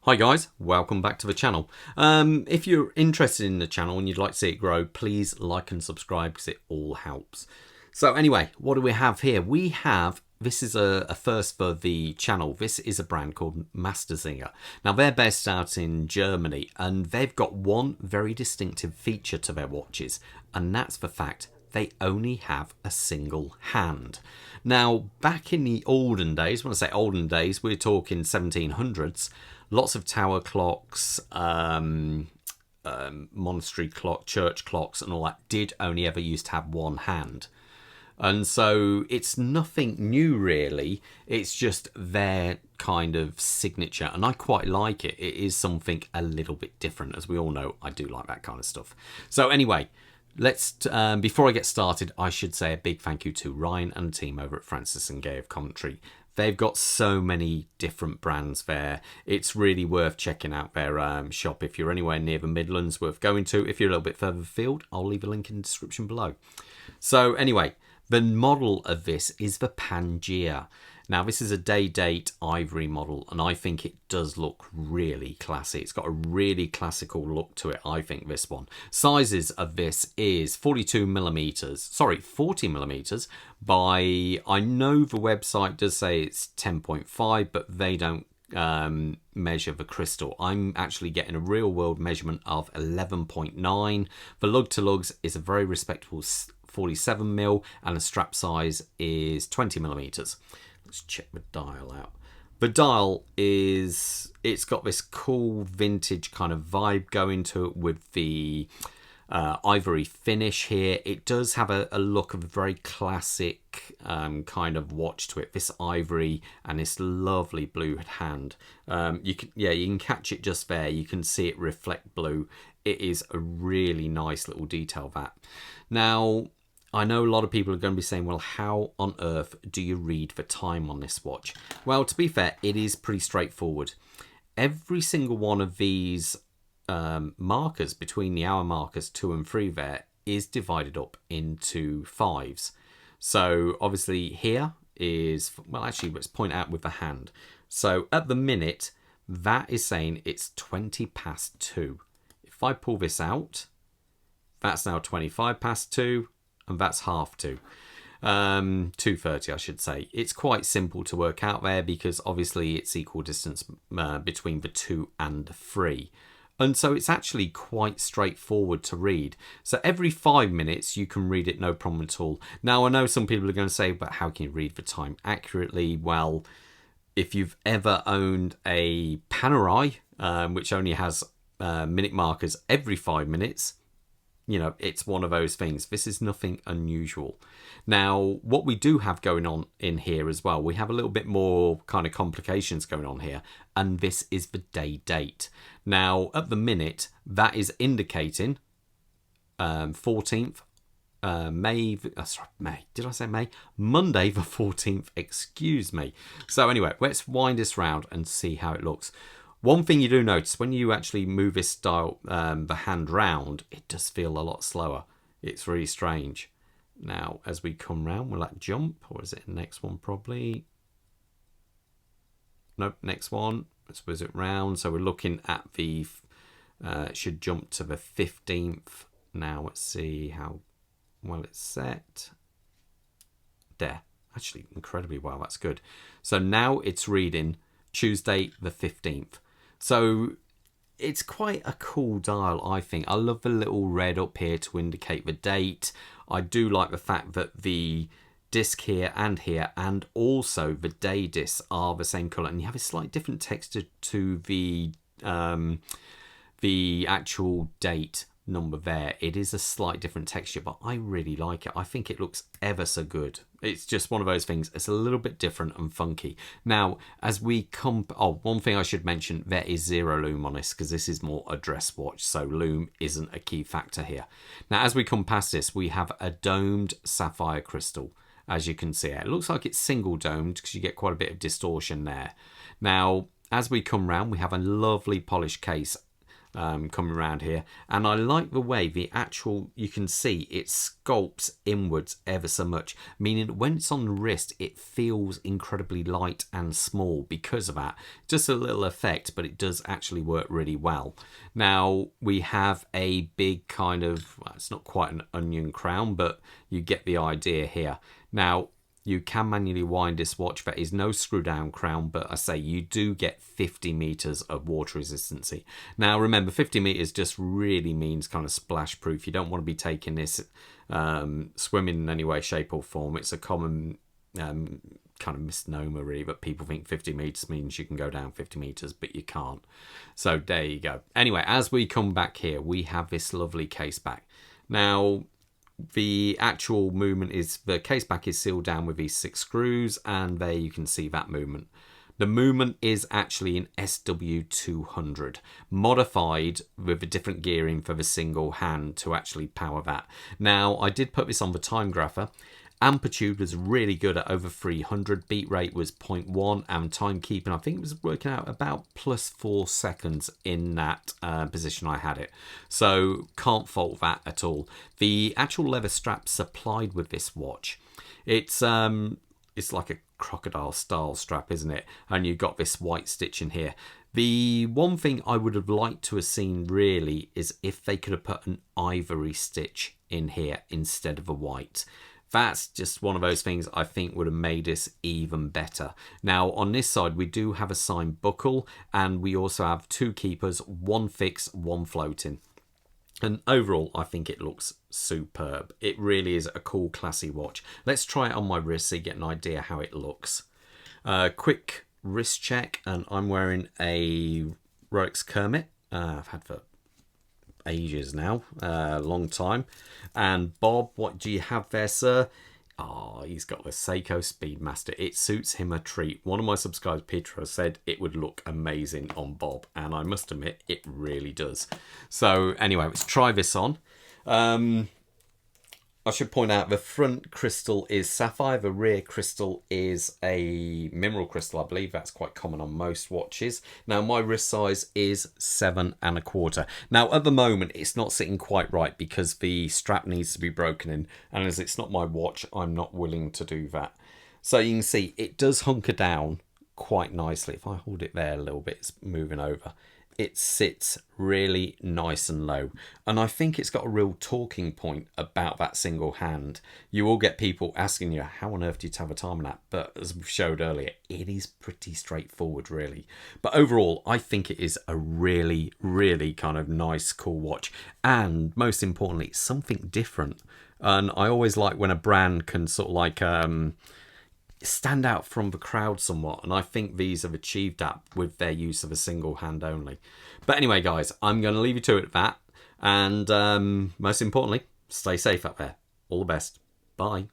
Hi guys, welcome back to the channel. If you're interested in the channel and you'd like to see it grow, please like and subscribe because it all helps. So anyway, what do we have here? We have, this is a first for the channel. This is a brand called MeisterSinger. Now they're based out in Germany and they've got one very distinctive feature to their watches, and that's the fact they only have a single hand. Now back in the olden days, when I say olden days, we're talking 1700s, lots of tower clocks, monastery clock, church clocks and all that did only ever used to have one hand. And so it's nothing new really, it's just their kind of signature, and I quite like it. It is something a little bit different. As we all know, I do like that kind of stuff. So anyway, let's before I get started, I should say a big thank you to Ryan and the team over at Francis Gaye of Coventry. They've got so many different brands there. It's really worth checking out their shop. If you're anywhere near the Midlands, worth going to. If you're a little bit further afield, I'll leave a link in the description below. So anyway, the model of this is the Pangaea. Now this is a day date ivory model, and I think it does look really classy. It's got a really classical look to it, I think, this one. Sizes of this is 40 millimeters by, I know the website does say it's 10.5, but they don't measure the crystal. I'm actually getting a real world measurement of 11.9. The lug to lugs is a very respectable 47 mil, and the strap size is 20 millimeters. Let's check the dial out. The dial is, it's got this cool vintage kind of vibe going to it with the ivory finish here. It does have a look of a very classic kind of watch to it. This ivory and this lovely blue hand. You can catch it just there. You can see it reflect blue. It is a really nice little detail, that. Now, I know a lot of people are going to be saying, well, how on earth do you read the time on this watch? Well, to be fair, it is pretty straightforward. Every single one of these markers between the hour markers 2 and 3 there is divided up into 5s. So obviously here is, well, actually let's point out with the hand. So at the minute, that is saying it's 20 past 2. If I pull this out, that's now 25 past 2. And that's half 2. 2:30, I should say. It's quite simple to work out there because obviously it's equal distance between the 2 and the 3. And so it's actually quite straightforward to read. So every 5 minutes you can read it, no problem at all. Now I know some people are going to say, but how can you read the time accurately? Well, if you've ever owned a Panerai, which only has minute markers every 5 minutes, you know, it's one of those things. This is nothing unusual. Now, what we do have going on in here as well, we have a little bit more kind of complications going on here, and this is the day date. Now, at the minute, that is indicating 14th May. Sorry, May. Did I say May? Monday the 14th. Excuse me. So anyway, let's wind this round and see how it looks. One thing you do notice, when you actually move this dial, the hand round, it does feel a lot slower. It's really strange. Now, as we come round, will that jump? Or is it the next one probably? Nope, next one. Let's whiz it round. So we're looking at the, it should jump to the 15th. Now, let's see how well it's set. There. Actually, incredibly well. That's good. So now it's reading Tuesday the 15th. So it's quite a cool dial, I think. I love the little red up here to indicate the date. I do like the fact that the disc here and also the day disc are the same colour, and you have a slightly different texture to the actual date number there. It is a slight different texture, but I really like it. I think it looks ever so good. It's just one of those things. It's a little bit different and funky. Now, as we come, one thing I should mention, there is 0 lume on this because this is more a dress watch, so lume isn't a key factor here. Now, as we come past this, we have a domed sapphire crystal. As you can see, it looks like it's single domed because you get quite a bit of distortion there. Now, as we come round, we have a lovely polished case. coming around here, and I like the way the actual, you can see it sculpts inwards ever so much, meaning when it's on the wrist it feels incredibly light and small because of that. Just a little effect, but it does actually work really well. Now we have a big kind of, well, it's not quite an onion crown, but you get the idea here. Now you can manually wind this watch. There is no screw down crown, but I say you do get 50 meters of water resistance. Now remember, 50 meters just really means kind of splash proof. You don't want to be taking this swimming in any way, shape or form. It's a common kind of misnomer really, but people think 50 meters means you can go down 50 meters, but you can't. So there you go. Anyway, as we come back here, we have this lovely case back. Now the actual movement is, the case back is sealed down with these 6 screws, and there you can see that movement. The movement is actually an SW200, modified with a different gearing for the single hand to actually power that. Now, I did put this on the time grapher. Amplitude was really good at over 300, beat rate was 0.1, and timekeeping, I think it was working out about +4 seconds in that position I had it. So can't fault that at all. The actual leather strap supplied with this watch, it's like a crocodile style strap, isn't it? And you've got this white stitch in here. The one thing I would have liked to have seen really is if they could have put an ivory stitch in here instead of a white. That's just one of those things I think would have made this even better. Now on this side we do have a signed buckle, and we also have 2 keepers, 1 fixed, 1 floating. And overall I think it looks superb. It really is a cool, classy watch. Let's try it on my wrist so you get an idea how it looks. Quick wrist check, and I'm wearing a Rolex Kermit. I've had for ages now, long time. And Bob, what do you have there, sir? Oh, he's got the Seiko Speedmaster. It suits him a treat. One of my subscribers, Peter, said it would look amazing on Bob, and I must admit it really does. So anyway, let's try this on. I should point out the front crystal is sapphire, the rear crystal is a mineral crystal. I believe that's quite common on most watches. Now my wrist size is 7 1/4. Now at the moment it's not sitting quite right because the strap needs to be broken in, and as it's not my watch, I'm not willing to do that. So you can see it does hunker down quite nicely. If I hold it there a little bit, it's moving over. It sits really nice and low, and I think it's got a real talking point about that single hand. You will get people asking you, how on earth do you have a time on that? But as we showed earlier, it is pretty straightforward really. But overall I think it is a really, really kind of nice, cool watch, and most importantly something different. And I always like when a brand can sort of like stand out from the crowd somewhat, and I think these have achieved that with their use of a single hand only. But anyway guys, I'm going to leave you to it at that, and most importantly, stay safe up there. All the best. Bye.